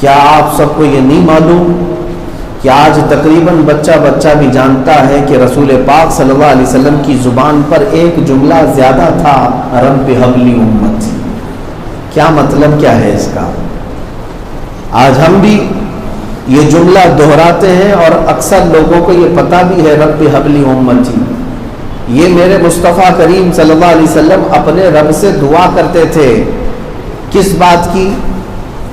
کیا آپ سب کو یہ نہیں معلوم کہ آج تقریباً بچہ بھی جانتا ہے کہ رسول پاک صلی اللہ علیہ وسلم کی زبان پر ایک جملہ زیادہ تھا، رب ہب لی امتی۔ کیا مطلب کیا ہے اس کا؟ آج ہم بھی یہ جملہ دہراتے ہیں اور اکثر لوگوں کو یہ پتہ بھی ہے رب ہب لی امتی۔ یہ میرے مصطفیٰ کریم صلی اللہ علیہ وسلم اپنے رب سے دعا کرتے تھے۔ کس بات کی؟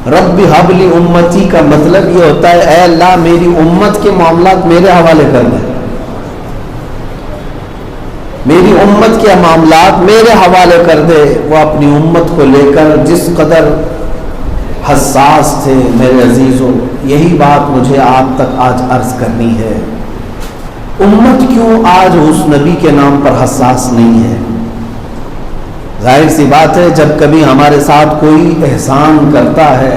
رب حب لی امتی کا مطلب یہ ہوتا ہے اے اللہ میری امت کے معاملات میرے حوالے کر دے، میری امت کے معاملات میرے حوالے کر دے۔ وہ اپنی امت کو لے کر جس قدر حساس تھے میرے عزیزوں، یہی بات مجھے آپ تک آج عرض کرنی ہے۔ امت کیوں آج اس نبی کے نام پر حساس نہیں ہے؟ ظاہر سی بات ہے جب کبھی ہمارے ساتھ کوئی احسان کرتا ہے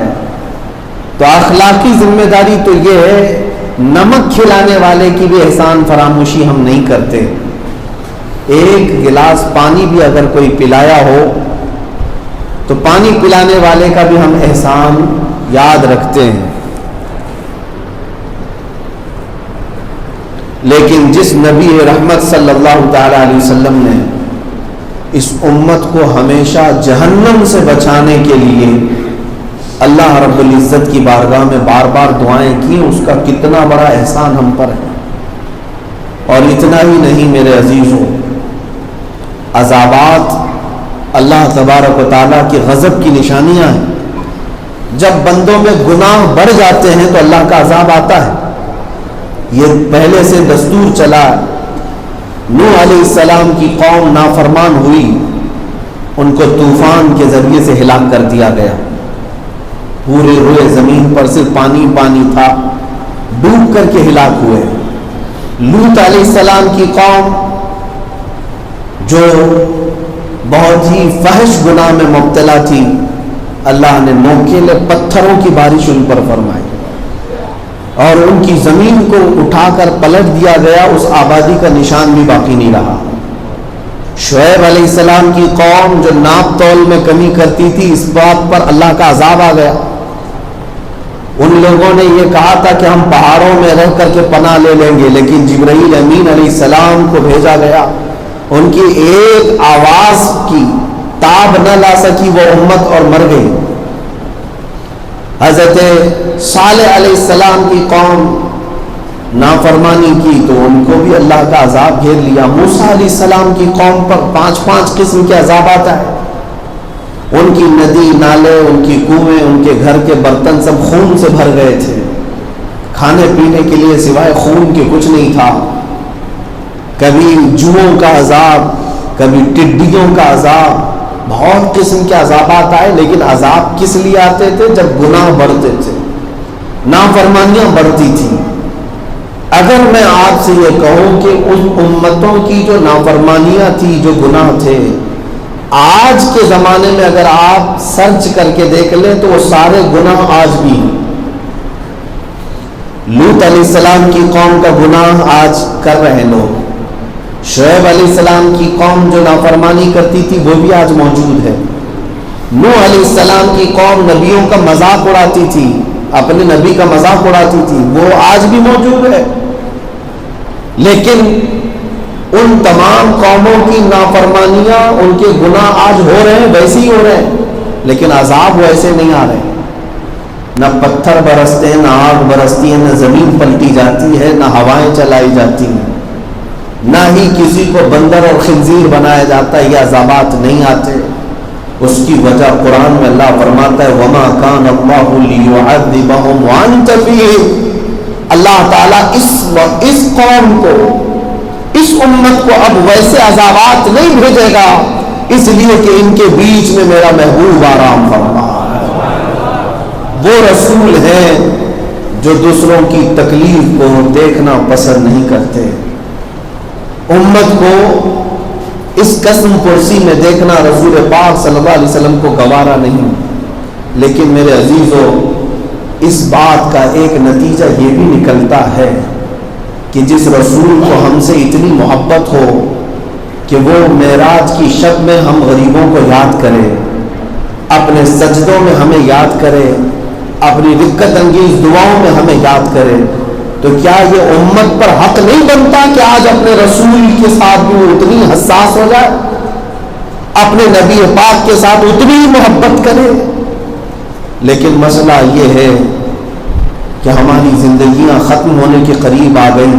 تو اخلاقی ذمہ داری تو یہ ہے نمک کھلانے والے کی بھی احسان فراموشی ہم نہیں کرتے۔ ایک گلاس پانی بھی اگر کوئی پلایا ہو تو پانی پلانے والے کا بھی ہم احسان یاد رکھتے ہیں۔ لیکن جس نبی رحمت صلی اللہ تعالی علیہ وسلم نے اس امت کو ہمیشہ جہنم سے بچانے کے لیے اللہ رب العزت کی بارگاہ میں بار بار دعائیں کی، اس کا کتنا بڑا احسان ہم پر ہے۔ اور اتنا ہی نہیں میرے عزیزوں، عذابات اللہ تبارک و تعالیٰ کی غضب کی نشانیاں ہیں۔ جب بندوں میں گناہ بڑھ جاتے ہیں تو اللہ کا عذاب آتا ہے۔ یہ پہلے سے دستور چلا۔ نوح علیہ السلام کی قوم نافرمان ہوئی، ان کو طوفان کے ذریعے سے ہلاک کر دیا گیا۔ پورے روئے زمین پر صرف پانی پانی تھا، ڈوب کر کے ہلاک ہوئے۔ لوط علیہ السلام کی قوم جو بہت ہی فحش گناہ میں مبتلا تھی، اللہ نے نوکیلے پتھروں کی بارش ان پر فرمائی اور ان کی زمین کو اٹھا کر پلٹ دیا گیا، اس آبادی کا نشان بھی باقی نہیں رہا۔ شعیب علیہ السلام کی قوم جو ناپ تول میں کمی کرتی تھی، اس بات پر اللہ کا عذاب آ گیا۔ ان لوگوں نے یہ کہا تھا کہ ہم پہاڑوں میں رہ کر کے پناہ لے لیں گے، لیکن جبرائیل امین علیہ السلام کو بھیجا گیا، ان کی ایک آواز کی تاب نہ لا سکی وہ امت اور مر گئی۔ حضرت صالح علیہ السلام کی قوم نافرمانی کی تو ان کو بھی اللہ کا عذاب گھیر لیا۔ موسیٰ علیہ السلام کی قوم پر 5 قسم کے عذابات آئے۔ ان کی ندی نالے، ان کی کنویں، ان کے گھر کے برتن سب خون سے بھر گئے تھے، کھانے پینے کے لیے سوائے خون کے کچھ نہیں تھا۔ کبھی جوؤں کا عذاب، کبھی ٹڈیوں کا عذاب، بہت قسم کے عذابات آئے۔ لیکن عذاب کس لیے آتے تھے؟ جب گناہ بڑھتے تھے، نافرمانیاں بڑھتی تھیں۔ اگر میں آپ سے یہ کہوں کہ ان امتوں کی جو نافرمانیاں تھی، جو گناہ تھے، آج کے زمانے میں اگر آپ سرچ کر کے دیکھ لیں تو وہ سارے گناہ آج بھی ہیں۔ لوط علیہ السلام کی قوم کا گناہ آج کر رہے لوگ، شعیب علیہ السلام کی قوم جو نافرمانی کرتی تھی وہ بھی آج موجود ہے۔ نوح علیہ السلام کی قوم نبیوں کا مذاق اڑاتی تھی، اپنے نبی کا مذاق اڑاتی تھی، وہ آج بھی موجود ہے۔ لیکن ان تمام قوموں کی نافرمانیاں، ان کے گناہ آج ہو رہے ہیں، ویسے ہی ہو رہے ہیں، لیکن عذاب ویسے نہیں آ رہے۔ نہ پتھر برستے ہیں، نہ آگ برستی ہے، نہ زمین پلٹی جاتی ہے، نہ ہوائیں چلائی جاتی ہیں، نہ ہی کسی کو بندر اور خنزیر بنایا جاتا ہے، یہ عذابات نہیں آتے۔ اس کی وجہ قرآن میں اللہ فرماتا ہے وَمَا كَانَ اللَّهُ لِيُعَذِّبَهُمْ وَأَنْتَ فِيهِمْ۔ اللہ تعالیٰ اس قوم کو، اس امت کو اب ویسے عذابات نہیں بھیجے گا، اس لیے کہ ان کے بیچ میں میرا محبوب آرام فرما ہے۔ وہ رسول ہیں جو دوسروں کی تکلیف کو دیکھنا پسند نہیں کرتے۔ امت کو اس قسم پرسی میں دیکھنا رسول پاک صلی اللہ علیہ وسلم کو گوارا نہیں۔ لیکن میرے عزیزوں، اس بات کا ایک نتیجہ یہ بھی نکلتا ہے کہ جس رسول کو ہم سے اتنی محبت ہو کہ وہ معراج کی شب میں ہم غریبوں کو یاد کرے، اپنے سجدوں میں ہمیں یاد کرے، اپنی دقت انگیز دعاؤں میں ہمیں یاد کرے، تو کیا یہ امت پر حق نہیں بنتا کہ آج اپنے رسول کے ساتھ بھی وہ اتنی حساس ہو جائے، اپنے نبی پاک کے ساتھ اتنی محبت کرے؟ لیکن مسئلہ یہ ہے کہ ہماری زندگیاں ختم ہونے کے قریب آ گئی.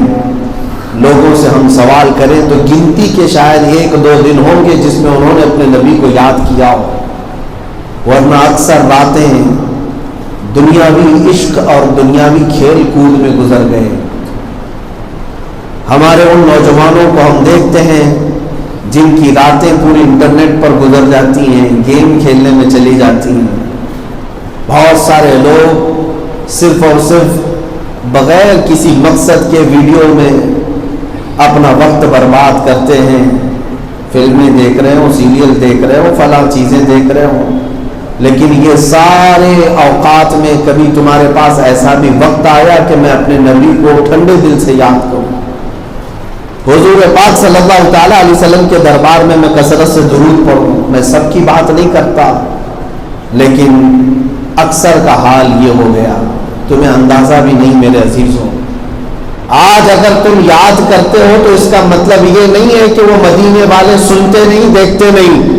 لوگوں سے ہم سوال کریں تو گنتی کے شاید 1-2 دن ہوں گے جس میں انہوں نے اپنے نبی کو یاد کیا ہو، ورنہ اکثر راتیں دنیاوی عشق اور دنیاوی کھیل کود میں گزر گئے. ہمارے ان نوجوانوں کو ہم دیکھتے ہیں جن کی راتیں پوری انٹرنیٹ پر گزر جاتی ہیں، گیم کھیلنے میں چلی جاتی ہیں. بہت سارے لوگ صرف اور صرف بغیر کسی مقصد کے ویڈیو میں اپنا وقت برباد کرتے ہیں. فلمیں دیکھ رہے ہوں، سیریل دیکھ رہے ہوں، فلاں چیزیں دیکھ رہے ہوں، لیکن یہ سارے اوقات میں کبھی تمہارے پاس ایسا بھی وقت آیا کہ میں اپنے نبی کو ٹھنڈے دل سے یاد کروں؟ حضور پاک صلی اللہ تعالیٰ علیہ وسلم کے دربار میں کثرت سے درود پڑھوں. میں سب کی بات نہیں کرتا، لیکن اکثر کا حال یہ ہو گیا، تمہیں اندازہ بھی نہیں میرے عزیزوں. آج اگر تم یاد کرتے ہو تو اس کا مطلب یہ نہیں ہے کہ وہ مدینے والے سنتے نہیں، دیکھتے نہیں.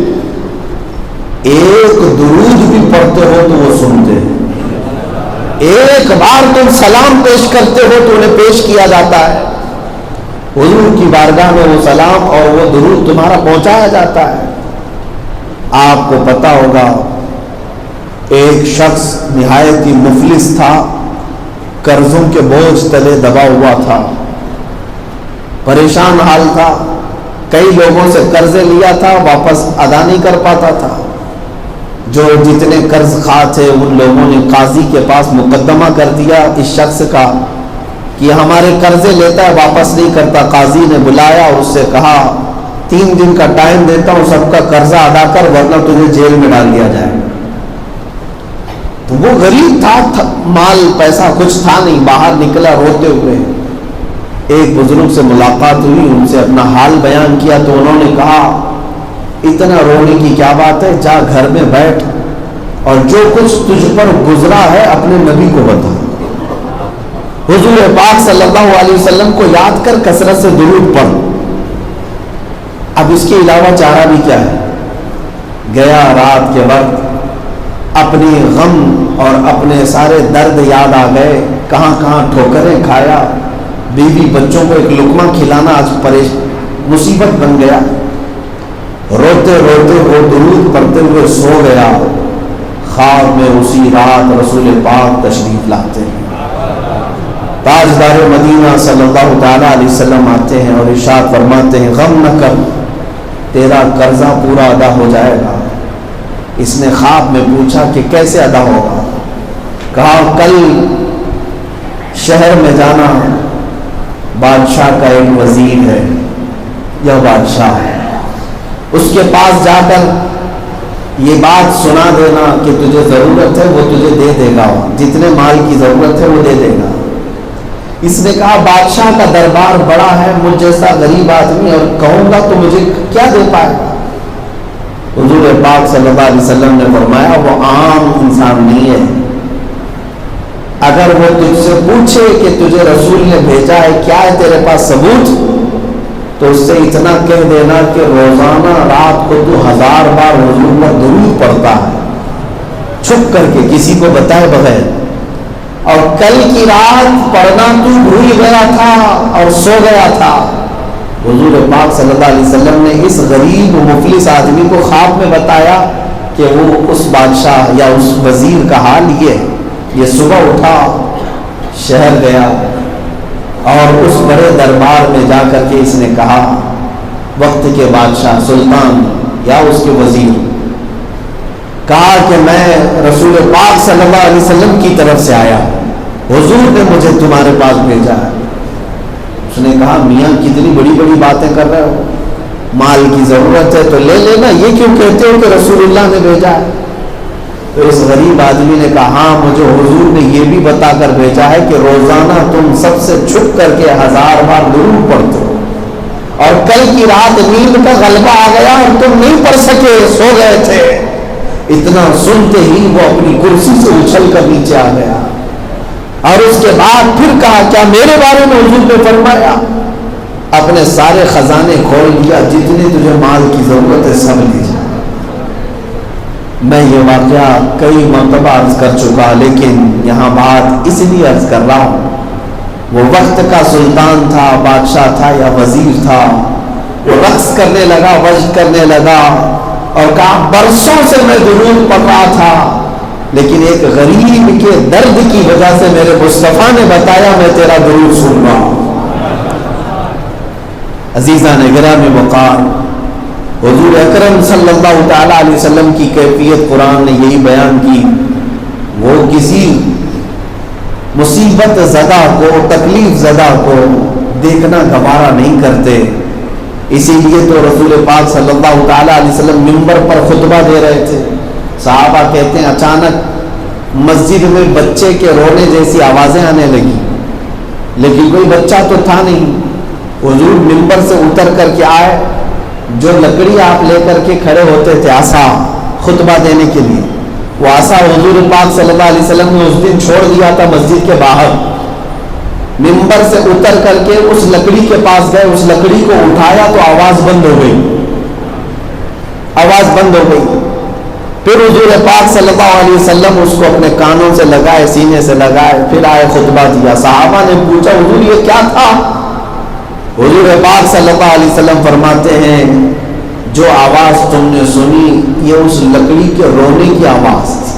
ایک درود بھی پڑھتے ہو تو وہ سنتے ہیں. ایک بار تم سلام پیش کرتے ہو تو انہیں پیش کیا جاتا ہے. حضور کی بارگاہ میں وہ سلام اور وہ درود تمہارا پہنچایا جاتا ہے. آپ کو پتا ہوگا ایک شخص نہایت ہی مفلس تھا، قرضوں کے بوجھ تلے دبا ہوا تھا، پریشان حال تھا. کئی لوگوں سے قرضے لیا تھا، واپس ادا نہیں کر پاتا تھا. جو جتنے قرض خواہ تھے ان لوگوں نے قاضی کے پاس مقدمہ کر دیا اس شخص کا کہ ہمارے قرضے لیتا ہے، واپس نہیں کرتا. قاضی نے بلایا، اس سے کہا 3 دن کا ٹائم دیتا ہوں، سب کا قرضہ ادا کر ورنہ تجھے جیل میں ڈال دیا جائے. تو وہ غریب تھا، مال پیسہ کچھ تھا نہیں، باہر نکلا روتے ہوئے. ایک بزرگ سے ملاقات ہوئی، ان سے اپنا حال بیان کیا تو انہوں نے کہا اتنا رونے کی کیا بات ہے، جا گھر میں بیٹھ اور جو کچھ تجھ پر گزرا ہے اپنے نبی کو بتا. حضور پاک صلی اللہ علیہ وسلم کو یاد کر، کثرت سے درود پڑھ. اب اس کے علاوہ چارہ بھی کیا ہے؟ گیا رات کے وقت اپنی غم اور اپنے سارے درد یاد آ گئے، کہاں کہاں ٹھوکریں کھایا، بیوی بچوں کو ایک لقمہ کھلانا آج مصیبت بن گیا. روتے روتے وہ درود پڑھتے ہوئے سو گیا. خواب میں اسی رات رسول پاک تشریف لاتے ہیں. تاجدار مدینہ صلی اللہ تعالیٰ علیہ وسلم آتے ہیں اور ارشاد فرماتے ہیں غم نہ کر، تیرا قرضہ پورا ادا ہو جائے گا. اس نے خواب میں پوچھا کہ کیسے ادا ہوگا؟ کہا کل شہر میں جانا، بادشاہ کا ایک وزیر ہے یا بادشاہ ہے، اس کے پاس جا کر یہ بات سنا دینا کہ تجھے ضرورت ہے، وہ تجھے دے دے گا، جتنے مال کی ضرورت ہے وہ دے دے گا. اس نے کہا بادشاہ کا دربار بڑا ہے، مجھ جیسا غریب آدمی اور کہوں گا تو مجھے کیا دے پائے گا؟ حضور پاک صلی اللہ علیہ وسلم نے فرمایا وہ عام انسان نہیں ہے. اگر وہ تجھ سے پوچھے کہ تجھے رسول نے بھیجا ہے، کیا ہے تیرے پاس ثبوت، تو اس سے اتنا کہہ دینا کہ روزانہ رات کو تو 1000 بار حضور پر درود پڑھتا ہے، چھپ کر کے کسی کو بتائے بغیر، اور کل کی رات پڑھنا تو بھول گیا تھا اور سو گیا تھا. حضور پاک صلی اللہ علیہ وسلم نے اس غریب و مفلس آدمی کو خواب میں بتایا کہ وہ اس بادشاہ یا اس وزیر کا حال یہ صبح اٹھا، شہر گیا اور اس بڑے دربار میں جا کر کے اس نے کہا وقت کے بادشاہ سلطان یا اس کے وزیر، کہا کہ میں رسول پاک صلی اللہ علیہ وسلم کی طرف سے آیا، حضور نے مجھے تمہارے پاس بھیجا ہے. اس نے کہا میاں کتنی بڑی بڑی باتیں کر رہے ہو، مال کی ضرورت ہے تو لے لینا، یہ کیوں کہتے ہو کہ رسول اللہ نے بھیجا ہے؟ تو اس غریب آدمی نے کہا ہاں مجھے حضور نے یہ بھی بتا کر بھیجا ہے کہ روزانہ تم سب سے چھپ کر کے 1000 بار درود پڑھتے ہو، اور کل کی رات نیند کا غلبہ آ گیا اور تم نہیں پڑھ سکے، سو گئے تھے. اتنا سنتے ہی وہ اپنی کرسی سے اچھل کر نیچے آ گیا، اور اس کے بعد پھر کہا کیا میرے بارے میں حضور نے فرمایا؟ اپنے سارے خزانے کھول دیا، جتنے تجھے مال کی ضرورت ہے سب لے جا۔ میں یہ واقعہ کئی مرتبہ عرض کر چکا، لیکن یہاں بات اس لیے عرض کر رہا ہوں، وہ وقت کا سلطان تھا، بادشاہ تھا یا وزیر تھا، وہ رقص کرنے لگا، وجد کرنے لگا اور کہا برسوں سے میں درود پڑھ رہا تھا، لیکن ایک غریب کے درد کی وجہ سے میرے مصطفیٰ نے بتایا میں تیرا درود سن رہا ہوں۔ عزیزان گرامی وقار، حضور اکرم صلی اللہ تعالی علیہ وسلم کی کیفیت قرآن نے یہی بیان کی، وہ کسی مصیبت زدہ کو، تکلیف زدہ کو دیکھنا گوارا نہیں کرتے۔ اسی لیے تو رسول پاک صلی اللہ تعالی علیہ وسلم منبر پر خطبہ دے رہے تھے، صحابہ کہتے ہیں اچانک مسجد میں بچے کے رونے جیسی آوازیں آنے لگی، لیکن کوئی بچہ تو تھا نہیں۔ حضور منبر سے اتر کر کے آئے، جو لکڑی آپ لے کر کے کھڑے ہوتے تھے عصا خطبہ دینے کے لیے، وہ عصا حضور پاک صلی اللہ علیہ وسلم نے اس دن چھوڑ دیا تھا مسجد کے باہر۔ منبر سے اتر کر کے اس لکڑی کے پاس گئے، اس لکڑی کو اٹھایا تو آواز بند ہو گئی، آواز بند ہو گئی۔ پھر حضور پاک صلی اللہ علیہ وسلم اس کو اپنے کانوں سے لگائے، سینے سے لگائے، پھر آئے خطبہ دیا۔ صحابہ نے پوچھا حضور یہ کیا تھا؟ حضور پاک صلی اللہ علیہ وسلم فرماتے ہیں جو آواز تم نے سنی یہ اس لکڑی کے رونے کی آواز تھی۔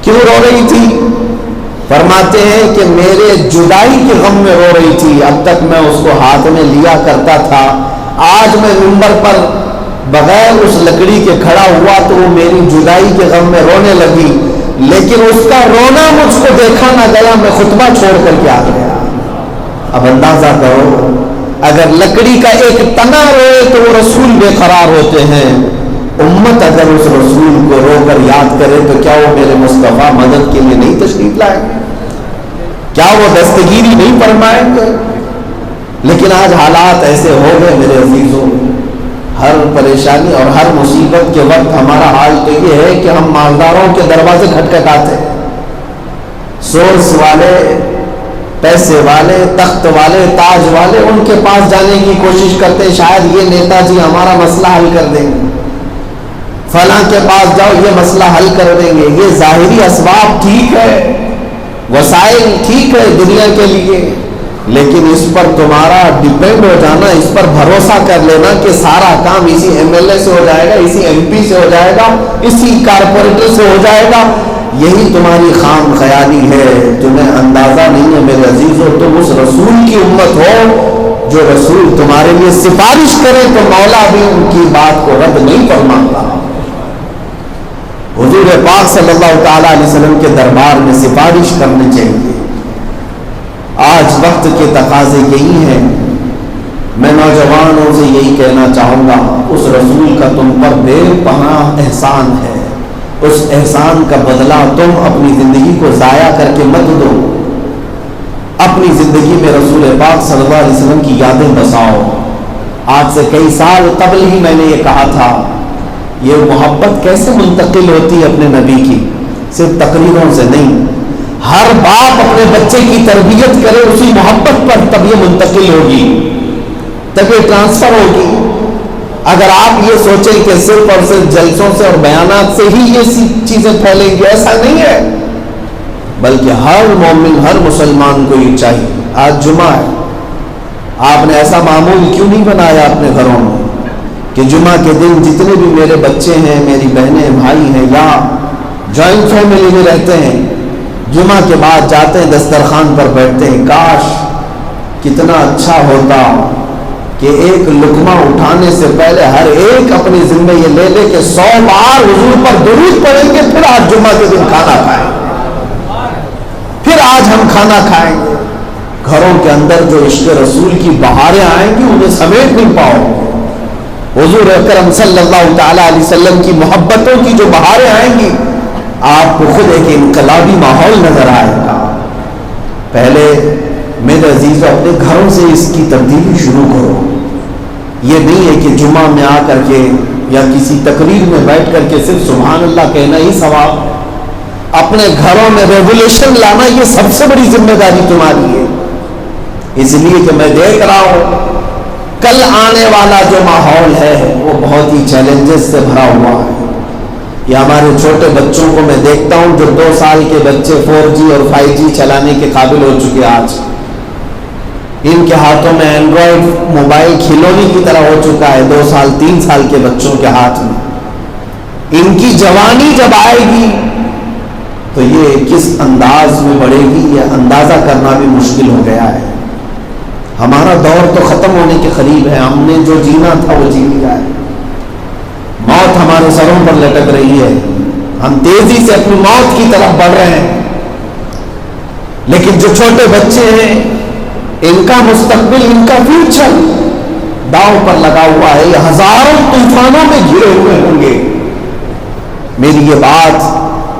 کیوں رو رہی تھی؟ فرماتے ہیں کہ میرے جدائی کے غم میں رو رہی تھی، اب تک میں اس کو ہاتھ میں لیا کرتا تھا، آج میں منبر پر بغیر اس لکڑی کے کھڑا ہوا تو وہ میری جدائی کے غم میں رونے لگی، لیکن اس کا رونا مجھ کو دیکھا نہ گیا، میں خطبہ چھوڑ کر کے آ گیا۔ اب اندازہ کرو اگر لکڑی کا ایک تنا روئے تو وہ رسول بے قرار ہوتے ہیں، امت اگر اس رسول کو رو کر یاد کرے تو کیا وہ میرے مصطفیٰ مدد کے لیے نہیں تشریف لائیں گے؟ کیا وہ دستگیری نہیں فرمائیں گے؟ لیکن آج حالات ایسے ہو گئے میرے عزیزوں، ہر پریشانی اور ہر مصیبت کے وقت ہمارا حال تو یہ ہے کہ ہم مالداروں کے دروازے کھٹکھٹاتے ہیں، سورس والے، پیسے والے، تخت والے، تاج والے، ان کے پاس جانے کی کوشش کرتے ہیں، شاید یہ نیتا جی ہمارا مسئلہ حل کر دیں گے، فلاں کے پاس جاؤ یہ مسئلہ حل کر دیں گے۔ یہ ظاہری اسباب ٹھیک ہے، وسائل ٹھیک ہے دنیا کے لیے، لیکن اس پر تمہارا ڈیپینڈ ہو جانا، اس پر بھروسہ کر لینا کہ سارا کام اسی ایم ایل اے سے ہو جائے گا، اسی ایم پی سے ہو جائے گا، اسی کارپوریٹر سے ہو جائے گا، یہی تمہاری خام خیالی ہے۔ تمہیں اندازہ نہیں ہے میرے عزیزو، تم اس رسول کی امت ہو جو رسول تمہارے لیے سفارش کرے تو مولا بھی ان کی بات کو رد نہیں فرماتا۔ حضور پاک صلی اللہ تعالی علیہ وسلم کے دربار میں سفارش کرنی چاہیے۔ آج وقت کے تقاضے یہی ہیں، میں نوجوانوں سے یہی کہنا چاہوں گا، اس رسول کا تم پر بے پناہ احسان ہے، اس احسان کا بدلہ تم اپنی زندگی کو ضائع کر کے مت دو، اپنی زندگی میں رسول پاک صلی اللہ علیہ وسلم کی یادیں بساؤ۔ آج سے کئی سال قبل ہی میں نے یہ کہا تھا، یہ محبت کیسے منتقل ہوتی ہے اپنے نبی کی؟ صرف تقریروں سے نہیں، ہر باپ اپنے بچے کی تربیت کرے اسی محبت پر، تب یہ منتقل ہوگی، تب یہ ٹرانسفر ہوگی۔ اگر آپ یہ سوچیں کہ صرف اور صرف جلسوں سے اور بیانات سے ہی یہ چیزیں پھیلیں گی، ایسا نہیں ہے، بلکہ ہر مومن، ہر مسلمان کو یہ چاہیے۔ آج جمعہ ہے، آپ نے ایسا معمول کیوں نہیں بنایا اپنے گھروں میں کہ جمعہ کے دن جتنے بھی میرے بچے ہیں، میری بہنیں، بھائی ہیں، یا جوائنٹ فیملی میں رہتے ہیں، جمعہ کے بعد جاتے ہیں دسترخوان پر بیٹھتے ہیں، کاش کتنا اچھا ہوتا کہ ایک لقمہ اٹھانے سے پہلے ہر ایک اپنی ذمہ یہ لے لے کہ 100 بار حضور پر درود پڑھیں گے، پھر آج جمعہ کے دن کھانا کھائیں گے، پھر آج ہم کھانا کھائیں گے۔ گھروں کے اندر جو عشق رسول کی بہاریں آئیں گی انہیں سمیٹ نہیں پاؤ گے۔ حضور اکرم صلی اللہ تعالی علیہ وسلم کی محبتوں کی جو بہاریں آئیں گی، آپ کو خود ایک انقلابی ماحول نظر آئے گا۔ پہلے میرے عزیزو اپنے گھروں سے اس کی تبدیلی شروع کرو۔ یہ نہیں ہے کہ جمعہ میں آ کر کے یا کسی تقریر میں بیٹھ کر کے صرف سبحان اللہ کہنا ہی ثواب، اپنے گھروں میں ریولیوشن لانا یہ سب سے بڑی ذمہ داری تمہاری ہے۔ اس لیے کہ میں دیکھ رہا ہوں کل آنے والا جو ماحول ہے وہ بہت ہی چیلنجز سے بھرا ہوا ہے۔ یہ ہمارے چھوٹے بچوں کو میں دیکھتا ہوں جو 2 سال کے بچے 4G اور 5G چلانے کے قابل ہو چکے، آج ان کے ہاتھوں میں اینڈرائڈ موبائل کھلونے کی طرح ہو چکا ہے، 2 سال 3 سال کے بچوں کے ہاتھ میں۔ ان کی جوانی جب آئے گی تو یہ کس انداز میں بڑھے گی یہ اندازہ کرنا بھی مشکل ہو گیا ہے۔ ہمارا دور تو ختم ہونے کے قریب ہے، ہم نے جو جینا تھا وہ جی لیا ہے، موت ہمارے سروں پر لٹک رہی ہے، ہم تیزی سے اپنی موت کی طرف بڑھ رہے ہیں، لیکن جو چھوٹے بچے ہیں ان کا مستقبل، ان کا فیوچر داؤ پر لگا ہوا ہے، یہ ہزاروں طوفانوں میں گھرے ہوئے ہوں گے۔ میری یہ بات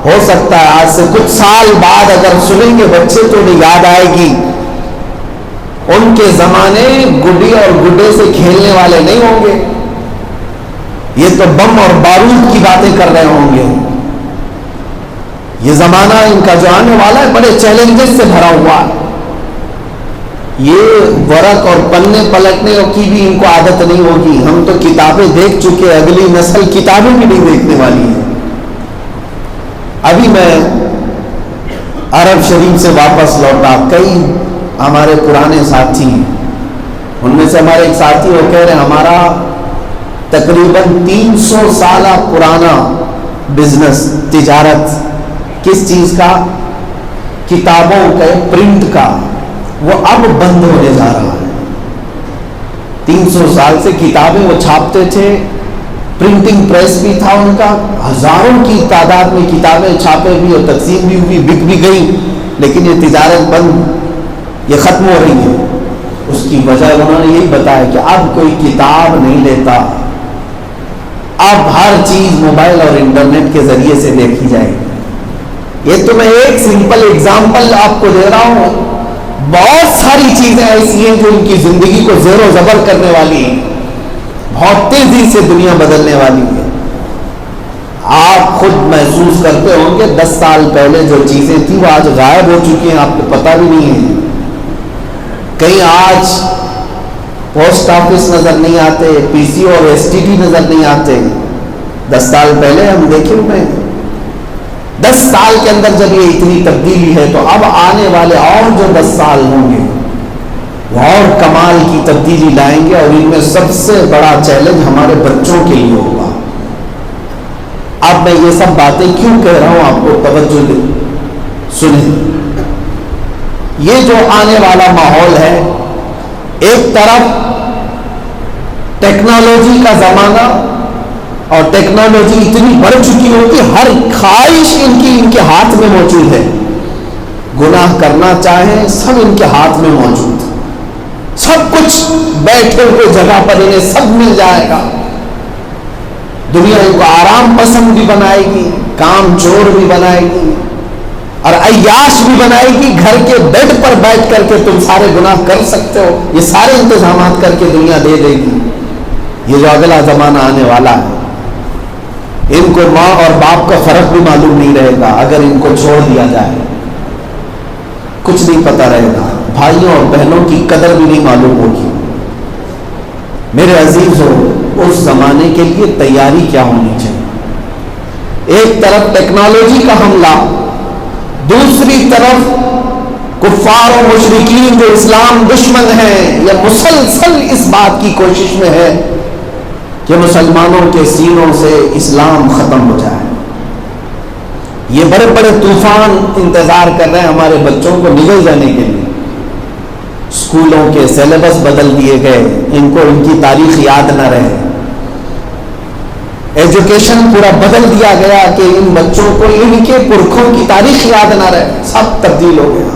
ہو سکتا ہے آج سے کچھ سال بعد اگر سنیں گے بچے تو انہیں یاد آئے گی، ان کے زمانے گڈی اور گڈے سے کھیلنے والے نہیں ہوں گے، یہ تو بم اور بارود کی باتیں کر رہے ہوں گے۔ یہ زمانہ ان کا جو آنے والا ہے بڑے چیلنجز سے بھرا ہوا ہے۔ یہ ورق اور پنے پلٹنے کی بھی ان کو عادت نہیں ہوگی، ہم تو کتابیں دیکھ چکے، اگلی نسل کتابیں بھی نہیں دیکھنے والی ہے۔ ابھی میں عرب شریف سے واپس لوٹا، کئی ہمارے پرانے ساتھی ہیں، ان میں سے ہمارے ایک ساتھی وہ کہہ رہے ہیں ہمارا تقریباً 300 سالہ پرانا بزنس، تجارت کس چیز کا، کتابوں کے پرنٹ کا، وہ اب بند ہونے جا رہا ہے۔ 300 سال سے کتابیں وہ چھاپتے تھے، پرنٹنگ پریس بھی تھا ان کا، ہزاروں کی تعداد میں کتابیں چھاپے بھی اور تقسیم بھی ہوئی، بک بھی گئی، لیکن یہ تجارت بند، یہ ختم ہو رہی ہے۔ اس کی وجہ انہوں نے یہی بتایا کہ اب کوئی کتاب نہیں لیتا، اب ہر چیز موبائل اور انٹرنیٹ کے ذریعے سے دیکھی جائے گی۔ یہ تو میں ایک سمپل اگزامپل آپ کو دے رہا ہوں، بہت ساری چیزیں ایسی ہیں جو ان کی زندگی کو زیر و زبر کرنے والی ہیں، بہت تیزی سے دنیا بدلنے والی ہے۔ آپ خود محسوس کرتے ہوں گے 10 سال پہلے جو چیزیں تھیں وہ آج غائب ہو چکی ہیں، آپ کو پتہ بھی نہیں ہے۔ کہیں آج پوسٹ آفس نظر نہیں آتے، پی سی اور ایس ٹی ڈی نظر نہیں آتے۔ 10 سال پہلے ہم دیکھے ہوئے ہیں، 10 سال کے اندر جب یہ اتنی تبدیلی ہے تو اب آنے والے اور جو 10 سال ہوں گے وہ اور کمال کی تبدیلی لائیں گے، اور ان میں سب سے بڑا چیلنج ہمارے بچوں کے لیے ہوگا۔ اب میں یہ سب باتیں کیوں کہہ رہا ہوں، آپ کو توجہ دیں، سنیں۔ یہ جو آنے والا ماحول ہے، ایک طرف ٹیکنالوجی کا زمانہ، اور ٹیکنالوجی اتنی بڑھ چکی ہوتی، ہر خواہش ان کے ہاتھ میں موجود ہے، گناہ کرنا چاہیں سب ان کے ہاتھ میں موجود ہے، سب کچھ بیٹھے ہوئے جگہ پر انہیں سب مل جائے گا۔ دنیا ان کو آرام پسند بھی بنائے گی، کام چور بھی بنائے گی، اور عیاش بھی بنائے گی۔ گھر کے بیڈ پر بیٹھ کر کے تم سارے گناہ کر سکتے ہو، یہ سارے انتظامات کر کے دنیا دے دے گی۔ یہ جو اگلا زمانہ آنے والا ہے، ان کو ماں اور باپ کا فرق بھی معلوم نہیں رہے گا، اگر ان کو چھوڑ دیا جائے کچھ نہیں پتہ رہے گا، بھائیوں اور بہنوں کی قدر بھی نہیں معلوم ہوگی۔ میرے عزیزوں، اس زمانے کے لیے تیاری کیا ہونی چاہیے؟ ایک طرف ٹیکنالوجی کا حملہ، دوسری طرف کفار و مشرکین جو اسلام دشمن ہیں، یہ مسلسل اس بات کی کوشش میں ہے کہ مسلمانوں کے سینوں سے اسلام ختم ہو جائے۔ یہ بڑے بڑے طوفان انتظار کر رہے ہیں ہمارے بچوں کو نگل جانے کے لیے۔ اسکولوں کے سیلیبس بدل دیے گئے، ان کو ان کی تاریخ یاد نہ رہے، ایجوکیشن پورا بدل دیا گیا کہ ان بچوں کو ان کے پرکھوں کی تاریخ یاد نہ رہے، سب تبدیل ہو گیا۔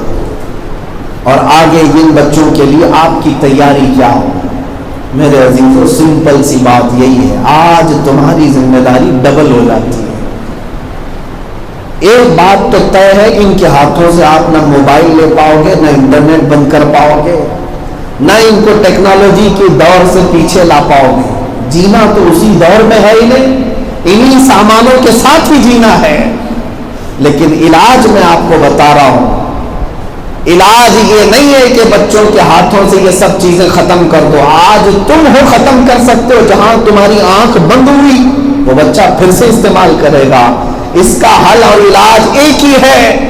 اور آگے ان بچوں کے لیے آپ کی تیاری کیا ہو؟ میرے عزیزوں، سمپل سی بات یہی ہے، آج تمہاری ذمہ داری ڈبل ہو جاتی ہے۔ ایک بات تو طے ہے، ان کے ہاتھوں سے آپ نہ موبائل لے پاؤ گے، نہ انٹرنیٹ بند کر پاؤ گے، نہ ان کو ٹیکنالوجی کے دور سے پیچھے لا پاؤ گے۔ جینا تو اسی دور میں ہے ہی نہیں، انہی سامانوں کے ساتھ ہی جینا ہے۔ لیکن علاج میں آپ کو بتا رہا ہوں، علاج یہ نہیں ہے کہ بچوں کے ہاتھوں سے یہ سب چیزیں ختم کر دو۔ آج تم ہو ختم کر سکتے ہو، جہاں تمہاری آنکھ بند ہوئی وہ بچہ پھر سے استعمال کرے گا۔ اس کا حل اور علاج ایک ہی ہے،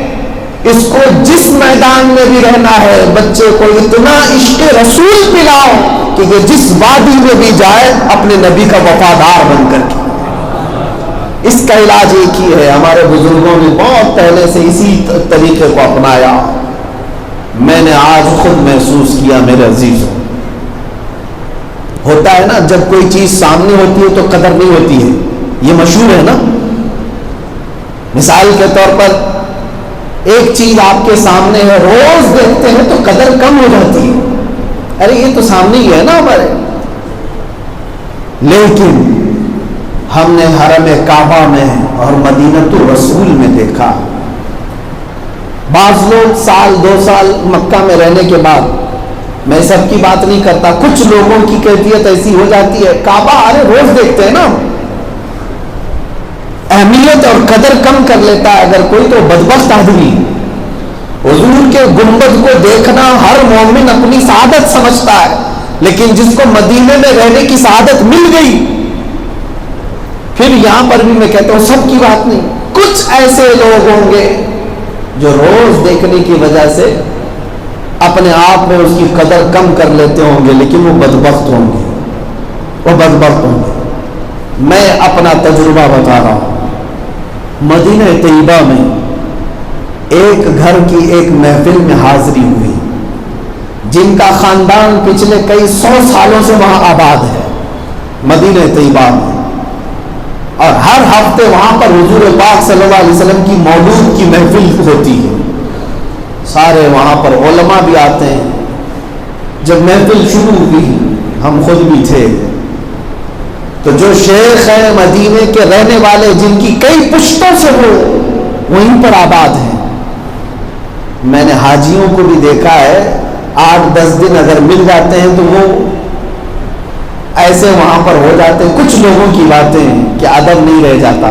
اس کو جس میدان میں بھی رہنا ہے بچے کو اتنا عشق رسول پلاؤ کہ یہ جس وادی میں بھی جائے اپنے نبی کا وفادار بن کر کے۔ اس کا علاج ایک ہی ہے۔ ہمارے بزرگوں نے بہت پہلے سے اسی طریقے کو اپنایا، میں نے آج خود محسوس کیا میرے عزیزوں۔ ہوتا ہے نا جب کوئی چیز سامنے ہوتی ہے تو قدر نہیں ہوتی ہے، یہ مشہور ہے نا۔ مثال کے طور پر ایک چیز آپ کے سامنے ہے، روز دیکھتے ہیں تو قدر کم ہو جاتی ہے، ارے یہ تو سامنے ہی ہے نا ہمارے۔ لیکن ہم نے حرم کعبہ میں اور مدینۃ الرسول میں دیکھا، بعض لوگ سال 2 سال مکہ میں رہنے کے بعد، میں سب کی بات نہیں کرتا، کچھ لوگوں کی کیفیت ایسی ہو جاتی ہے، کعبہ ارے روز دیکھتے ہیں نا، اہمیت اور قدر کم کر لیتا ہے اگر کوئی تو بدبخت آدمی۔ حضور کے گنبد کو دیکھنا ہر مومن اپنی سعادت سمجھتا ہے، لیکن جس کو مدینے میں رہنے کی سعادت مل گئی، پھر یہاں پر بھی میں کہتا ہوں سب کی بات نہیں، کچھ ایسے لوگ ہوں گے جو روز دیکھنے کی وجہ سے اپنے آپ میں اس کی قدر کم کر لیتے ہوں گے، لیکن وہ بدبخت ہوں گے، وہ بدبخت ہوں گے۔ میں اپنا تجربہ بتا رہا ہوں، مدینہ طیبہ میں ایک گھر کی ایک محفل میں حاضری ہوئی، جن کا خاندان پچھلے کئی 100 سالوں سے وہاں آباد ہے مدینہ طیبہ میں، اور ہر ہفتے وہاں پر حضور پاک صلی اللہ علیہ وسلم کی مولود کی محفل ہوتی ہے، سارے وہاں پر علماء بھی آتے ہیں۔ جب محفل شروع ہوئی ہم خود بھی تھے، تو جو شیخ ہیں مدینے کے رہنے والے، جن کی کئی پشتوں سے وہ وہیں پر آباد ہیں، میں نے حاجیوں کو بھی دیکھا ہے 8-10 دن اگر مل جاتے ہیں تو وہ ایسے وہاں پر ہو جاتے ہیں۔ کچھ لوگوں کی باتیں کہ ادب نہیں رہ جاتا،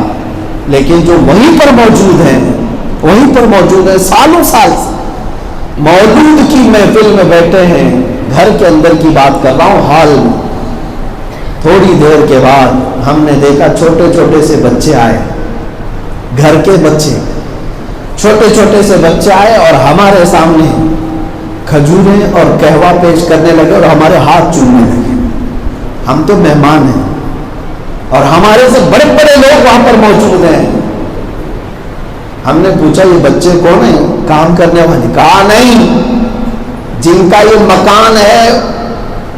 لیکن جو وہیں پر موجود ہیں، وہیں پر موجود ہیں، سالوں سال سے مولود کی محفل میں بیٹھے ہیں، گھر کے اندر کی بات کر رہا ہوں، حال میں۔ تھوڑی دیر کے بعد ہم نے دیکھا چھوٹے چھوٹے سے بچے آئے، گھر کے بچے، چھوٹے چھوٹے سے بچے آئے اور ہمارے سامنے کھجوریں اور قہوہ پیش کرنے لگے اور ہمارے ہاتھ چومنے لگے۔ ہم تو مہمان ہیں اور ہمارے سے بڑے بڑے لوگ وہاں پر موجود ہیں۔ ہم نے پوچھا یہ بچے کون ہیں؟ کام کرنے والے؟ کہا نہیں، جن کا یہ مکان ہے،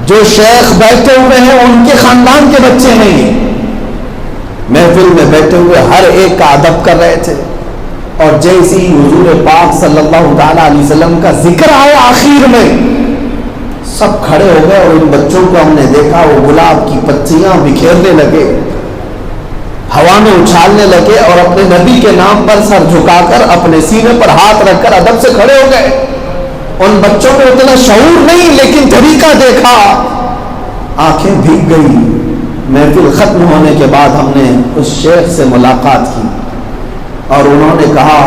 جو شیخ بیٹھے ہوئے ہیں ان کے خاندان کے بچے ہیں۔ یہ محفل میں بیٹھے ہوئے ہر ایک کا ادب کر رہے تھے، اور جیسے ہی حضور پاک صلی اللہ تعالی علیہ وسلم کا ذکر آیا آخر میں، سب کھڑے ہو گئے اور ان بچوں کو ہم نے دیکھا وہ گلاب کی پتیاں بکھیرنے لگے، ہوا میں اچھالنے لگے، اور اپنے نبی کے نام پر سر جھکا کر اپنے سینے پر ہاتھ رکھ کر ادب سے کھڑے ہو گئے۔ ان بچوں میں اتنا شعور نہیں، لیکن طریقہ دیکھا، آنکھیں بھیگ گئی۔ محفل ختم ہونے کے بعد ہم نے اس شیخ سے ملاقات کی اور انہوں نے کہا،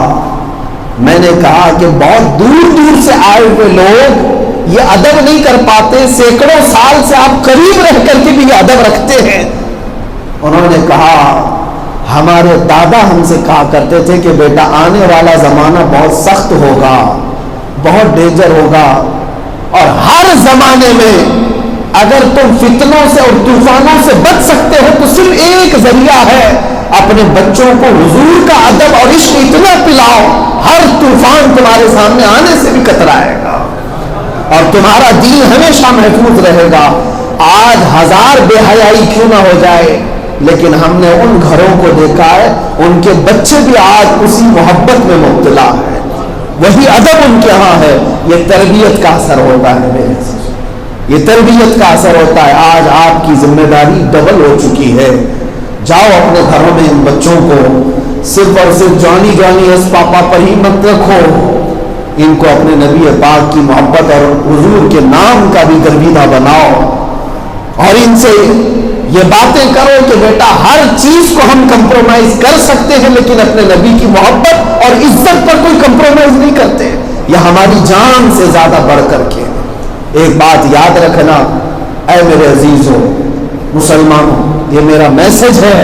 میں نے کہا کہ بہت دور دور سے آئے ہوئے لوگ یہ ادب نہیں کر پاتے، سینکڑوں سال سے آپ قریب رہ کر کے بھی یہ ادب رکھتے ہیں۔ انہوں نے کہا ہمارے دادا ہم سے کہا کرتے تھے کہ بیٹا آنے والا زمانہ بہت سخت ہوگا، بہت ڈینجر ہوگا، اور ہر زمانے میں اگر تم فتنوں سے اور طوفانوں سے بچ سکتے ہو تو صرف ایک ذریعہ ہے، اپنے بچوں کو حضور کا ادب اور عشق اتنا پلاؤ، ہر طوفان تمہارے سامنے آنے سے بھی کترائے گا اور تمہارا دین ہمیشہ محفوظ رہے گا۔ آج 1000 بے حیائی کیوں نہ ہو جائے، لیکن ہم نے ان گھروں کو دیکھا ہے ان کے بچے بھی آج اسی محبت میں مبتلا ہے، وہی ادب ان کے ہاں ہے۔ یہ تربیت کا اثر ہوتا ہے میرے سے، یہ تربیت کا اثر ہوتا ہے۔ آج آپ کی ذمہ داری ڈبل ہو چکی ہے، جاؤ اپنے گھروں میں ان بچوں کو صرف اور صرف جانی جانی ایس پاپا پر ہی مت رکھو، ان کو اپنے نبی پاک کی محبت اور حضور کے نام کا بھی گرویدہ بناؤ، اور ان سے یہ باتیں کرو کہ بیٹا ہر چیز کو ہم کمپرومائز کر سکتے ہیں لیکن اپنے نبی کی محبت اور عزت پر کوئی کمپرومائز نہیں کرتے، یہ ہماری جان سے زیادہ بڑھ کر کے۔ ایک بات یاد رکھنا اے میرے عزیزوں مسلمانوں، یہ میرا میسج ہے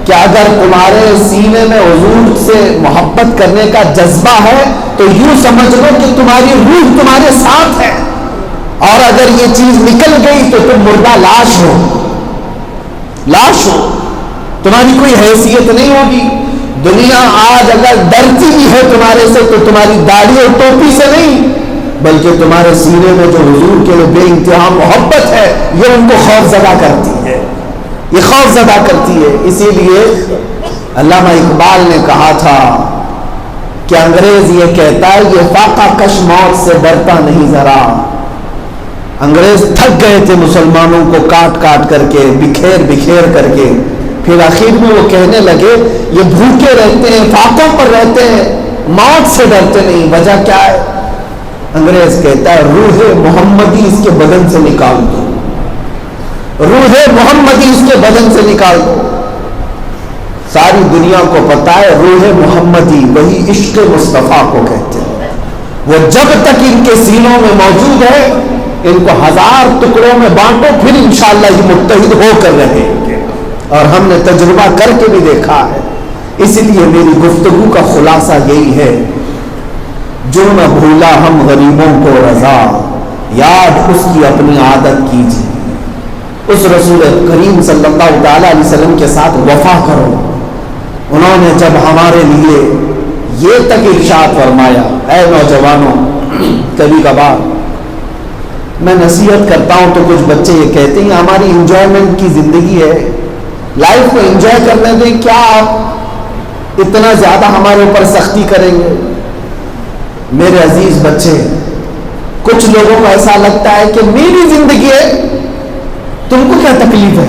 کہ اگر تمہارے سینے میں حضور سے محبت کرنے کا جذبہ ہے تو یوں سمجھ لو کہ تمہاری روح تمہارے ساتھ ہے، اور اگر یہ چیز نکل گئی تو تم مردہ لاش ہو، لاش ہو، تمہاری کوئی حیثیت نہیں ہوگی۔ دنیا آج اگر ڈرتی بھی ہے تمہارے سے تو تمہاری داڑھی اور ٹوپی سے نہیں، بلکہ تمہارے سینے میں جو حضور کے لیے بے انتہا محبت ہے یہ ان کو خوف زدہ کرتی ہے، یہ خوف زدہ کرتی ہے۔ اسی لیے علامہ اقبال نے کہا تھا کہ انگریز یہ کہتا ہے یہ فاقہ کش موت سے ڈرتا نہیں ذرا۔ انگریز تھک گئے تھے مسلمانوں کو کاٹ کاٹ کر کے، بکھیر بکھیر کر کے، پھر آخر میں وہ کہنے لگے یہ بھوکے رہتے ہیں، فاقوں پر رہتے ہیں، موت سے ڈرتے نہیں۔ وجہ کیا ہے؟ انگریز کہتا ہے روح محمدی اس کے بدن سے نکال دو، روح محمدی اس کے بدن سے نکال دو۔ ساری دنیا کو پتا ہے روح محمدی وہی عشق مصطفیٰ کو کہتے ہیں، وہ جب تک ان کے سینوں میں موجود ہے ان کو 1000 ٹکڑوں میں بانٹو پھر انشاءاللہ یہ متحد ہو کر رہیں گے، اور ہم نے تجربہ کر کے بھی دیکھا ہے۔ اسی لیے میری گفتگو کا خلاصہ یہی ہے، جو نہ بھولا ہم غریبوں کو رضا، یاد اس کی اپنی عادت کیجیے۔ اس رسول کریم صلی اللہ تعالی علیہ وسلم کے ساتھ وفا کرو۔ انہوں نے جب ہمارے لیے یہ تک ارشاد فرمایا، اے نوجوانوں، کبھی کبھار میں نصیحت کرتا ہوں تو کچھ بچے یہ کہتے ہیں ہماری انجوائمنٹ کی زندگی ہے، لائف کو انجوائے کرنے دیں، کیا آپ اتنا زیادہ ہمارے اوپر سختی کریں گے؟ میرے عزیز بچے، کچھ لوگوں کو ایسا لگتا ہے کہ میری زندگی ہے، تم کو کیا تکلیف ہے،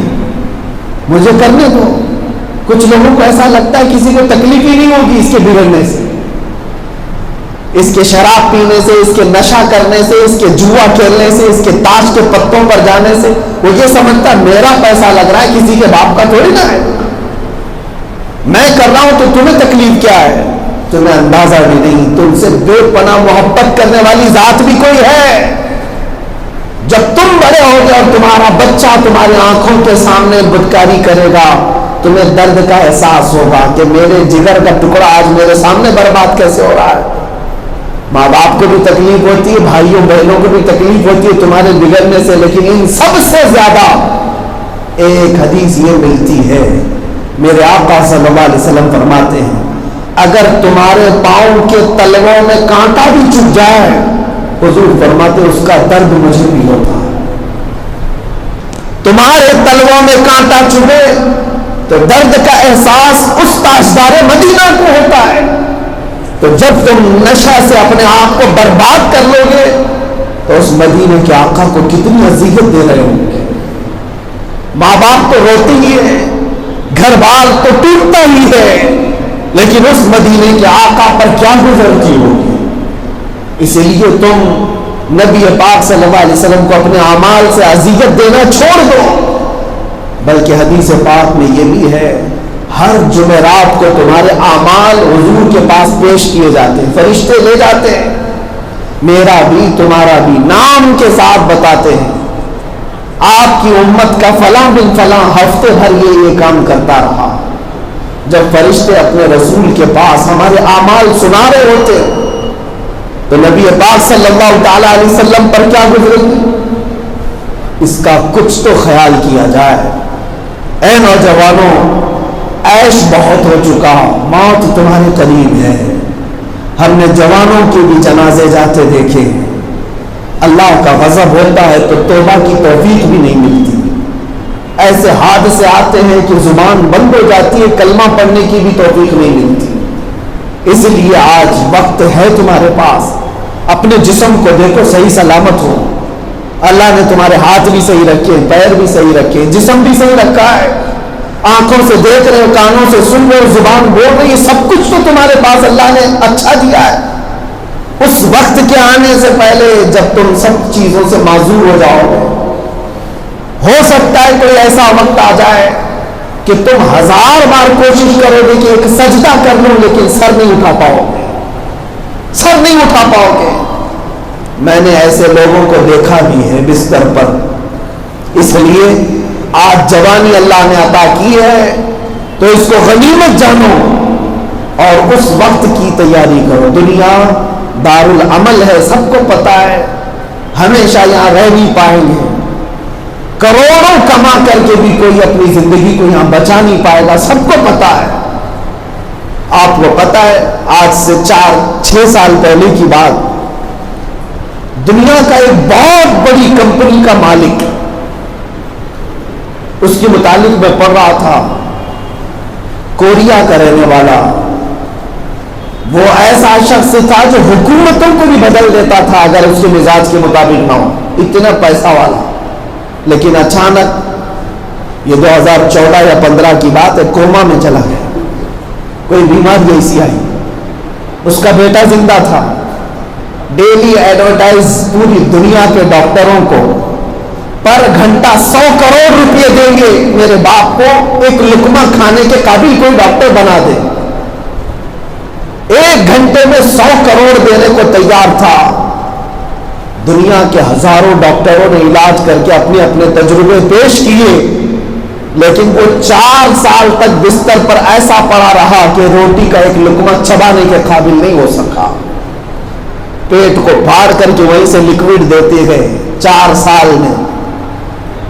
مجھے کرنے دو۔ کچھ لوگوں کو ایسا لگتا ہے کسی کو تکلیف ہی نہیں ہوگی اس کے بگڑنے سے، اس کے شراب پینے سے، اس کے نشہ کرنے سے، اس کے جوا کھیلنے سے، اس کے تاش کے پتوں پر جانے سے۔ وہ یہ سمجھتا میرا پیسہ لگ رہا ہے، کسی کے باپ کا تھوڑی نہ ہے، میں کر رہا ہوں تو تمہیں تکلیف کیا ہے؟ تمہیں اندازہ بھی نہیں تم سے بے پناہ محبت کرنے والی ذات بھی کوئی ہے۔ جب تم بڑے ہوگے اور تمہارا بچہ تمہاری آنکھوں کے سامنے بدکاری کرے گا، تمہیں درد کا احساس ہوگا کہ میرے جگر کا ٹکڑا آج میرے سامنے برباد کیسے ہو رہا ہے۔ ماں باپ کو بھی تکلیف ہوتی ہے، بھائیوں بہنوں کو بھی تکلیف ہوتی ہے تمہارے بگڑنے سے، لیکن ان سب سے زیادہ ایک حدیث یہ ملتی ہے، میرے آقا صلی اللہ علیہ وسلم فرماتے ہیں اگر تمہارے پاؤں کے تلووں میں کانٹا بھی چبھ جائے، حضور فرماتے اس کا درد مجھے بھی ہوتا ہے۔ تمہارے تلووں میں کانٹا چبھے تو درد کا احساس اس تاجدار مدینہ کو ہوتا ہے۔ تو جب تم نشہ سے اپنے آپ کو برباد کر لو گے تو اس مدینے کے آقا کو کتنی اذیت دے رہے ہوں گے۔ ماں باپ تو روتے ہی ہے، گھر بار تو ٹوٹتا ہی ہے، لیکن اس مدینے کے آقا پر کیا گزرتی ہوگی۔ اسی لیے تم نبی پاک صلی اللہ علیہ وسلم کو اپنے اعمال سے اذیت دینا چھوڑ دو، بلکہ حدیث پاک میں یہ بھی ہے ہر جمعرات کو تمہارے اعمال حضور کے پاس پیش کیے جاتے ہیں، فرشتے لے جاتے ہیں، میرا بھی تمہارا بھی نام کے ساتھ بتاتے ہیں آپ کی امت کا فلاں بن فلاں ہفتے بھر یہ کام کرتا رہا۔ جب فرشتے اپنے رسول کے پاس ہمارے اعمال سنا رہے ہوتے تو نبی پاک صلی اللہ تعالی علیہ وسلم پر کیا گزرے گی، اس کا کچھ تو خیال کیا جائے۔ اے نوجوانوں، عیش بہت ہو چکا، موت تمہارے قریب ہے۔ ہم نے جوانوں کے بھی جنازے جاتے دیکھے، اللہ کا غضب ہوتا ہے تو توبہ کی توفیق بھی نہیں ملتی، ایسے حادثے آتے ہیں کہ زبان بند ہو جاتی ہے، کلمہ پڑھنے کی بھی توفیق نہیں ملتی۔ اس لیے آج وقت ہے تمہارے پاس، اپنے جسم کو دیکھو صحیح سلامت ہو، اللہ نے تمہارے ہاتھ بھی صحیح رکھے، پیر بھی صحیح رکھے، جسم بھی صحیح رکھا ہے، آنکھوں سے دیکھ رہے ہو، کانوں سے سن رہے ہو، زبان بول رہی ہے، سب کچھ تو تمہارے پاس اللہ نے اچھا دیا ہے۔ اس وقت کے آنے سے پہلے جب تم سب چیزوں سے معذور ہو جاؤ گے، ہو سکتا ہے کوئی ایسا وقت آ جائے کہ تم 1000 بار کوشش کرو گے کہ ایک سجدہ کر لوں لیکن سر نہیں اٹھا پاؤ گے، سر نہیں اٹھا پاؤ گے۔ میں نے ایسے لوگوں کو دیکھا بھی ہے بستر پر۔ اس لیے آج جوانی اللہ نے عطا کی ہے تو اس کو غنیمت جانو اور اس وقت کی تیاری کرو۔ دنیا دار العمل ہے، سب کو پتا ہے، ہمیشہ یہاں رہ نہیں پائیں گے، کروڑوں کما کر کے بھی کوئی اپنی زندگی کو یہاں بچا نہیں پائے گا، سب کو پتا ہے۔ آپ کو پتا ہے آج سے 4-6 سال پہلے کی بات، دنیا کا ایک بہت بڑی کمپنی کا مالک، اس کے متعلق میں پڑھ رہا تھا، کوریا کا رہنے والا، وہ ایسا شخص تھا جو حکومتوں کو بھی بدل دیتا تھا اگر اس کے مزاج کے مطابق نہ ہو، اتنا پیسہ والا۔ لیکن اچانک یہ 2014 یا 15 کی بات ہے، کوما میں چلا گیا، کوئی بیماری ایسی آئی، اس کا بیٹا زندہ تھا، ڈیلی ایڈورٹائز پوری دنیا کے ڈاکٹروں کو پر گھنٹہ 100 کروڑ روپے دیں گے میرے باپ کو ایک لقمہ کھانے کے قابل کوئی ڈاکٹر بنا دے۔ 1 گھنٹے میں 100 کروڑ دینے کو تیار تھا۔ دنیا کے ہزاروں ڈاکٹروں نے علاج کر کے اپنے اپنے تجربے پیش کیے، لیکن وہ 4 سال تک بستر پر ایسا پڑا رہا کہ روٹی کا ایک لقمہ چبانے کے قابل نہیں ہو سکا۔ پیٹ کو پھاڑ کر کے وہیں سے لکوڈ دیتے گئے۔ 4 سال میں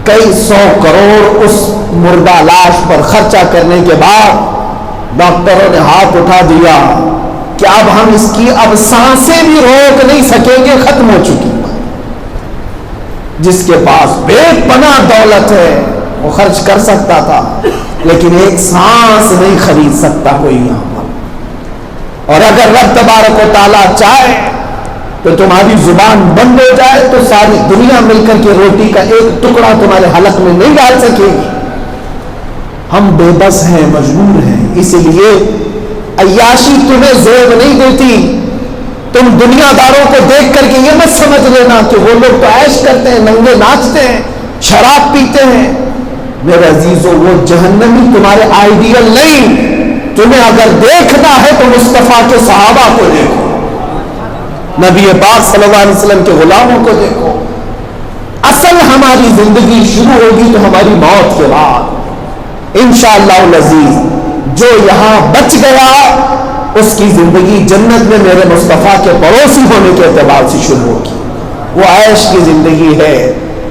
کئی 100 کروڑ اس مردہ لاش پر خرچہ کرنے کے بعد ڈاکٹروں نے ہاتھ اٹھا دیا کہ اب ہم اس کی اب سانسیں بھی روک نہیں سکیں گے، ختم ہو چکی۔ جس کے پاس بے پناہ دولت ہے وہ خرچ کر سکتا تھا، لیکن ایک سانس نہیں خرید سکتا کوئی یہاں پر۔ اور اگر رب تبارک و تعالیٰ چاہے تو تمہاری زبان بند ہو جائے تو ساری دنیا مل کر کے روٹی کا ایک ٹکڑا تمہارے حلق میں نہیں ڈال سکے گی۔ ہم بے بس ہیں، مجبور ہیں، اسی لیے عیاشی تمہیں زیب نہیں دیتی۔ تم دنیا داروں کو دیکھ کر کے یہ مت سمجھ لینا کہ وہ لوگ تو عیش کرتے ہیں، ننگے ناچتے ہیں، شراب پیتے ہیں۔ میرے عزیزوں، وہ جہنمی تمہارے آئیڈیل نہیں۔ تمہیں اگر دیکھنا ہے تو مصطفیٰ کے صحابہ کو دیکھو، نبی پاک صلی اللہ علیہ وسلم کے غلاموں کو دیکھو۔ اصل ہماری زندگی شروع ہوگی تو ہماری موت کے بعد انشاءاللہ العزیز۔ جو یہاں بچ گیا اس کی زندگی جنت میں میرے مصطفیٰ کے پڑوسی ہونے کے اعتبار سے شروع ہوگی۔ وہ عیش کی زندگی ہے،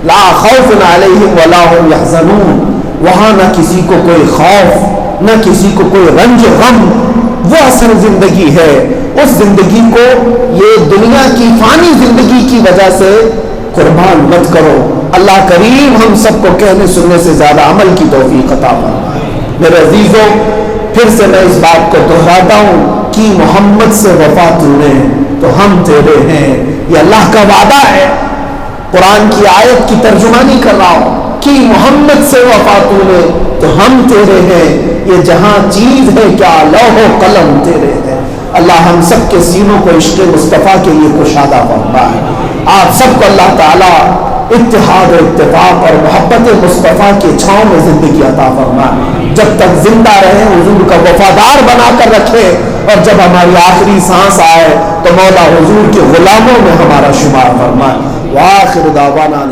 لا خوف علیہم ولا هم یحزنون۔ وہاں نہ کسی کو کوئی خوف، نہ کسی کو کوئی رنج غم، وہ اصل زندگی ہے۔ اس زندگی کو یہ دنیا کی فانی زندگی کی وجہ سے قربان مت کرو۔ اللہ کریم ہم سب کو کہنے سننے سے زیادہ عمل کی توفیق عطا فرمائے۔ میرے عزیزوں، پھر سے میں اس بات کو دہراتا ہوں کہ محمد سے وفا تو نے تو ہم تیرے ہیں، یہ اللہ کا وعدہ ہے۔ قرآن کی آیت کی ترجمانی کر رہا ہوں کہ محمد سے وفا تو نے تو ہم تیرے ہیں، یہ جہاں چیز ہے کیا لوح و قلم تیرے ہیں۔ اللہ ہم سب کے سینوں کو عشق مصطفیٰ کے لیے کشادہ فرمائے۔ آپ سب کو اللہ تعالیٰ اتحاد و اتفاق اور محبت مصطفیٰ کے چھاؤں میں زندگی عطا فرمائے۔ جب تک زندہ رہے حضور کا وفادار بنا کر رکھے، اور جب ہماری آخری سانس آئے تو مولا حضور کے غلاموں میں ہمارا شمار فرمائے۔ وآخر دعوانا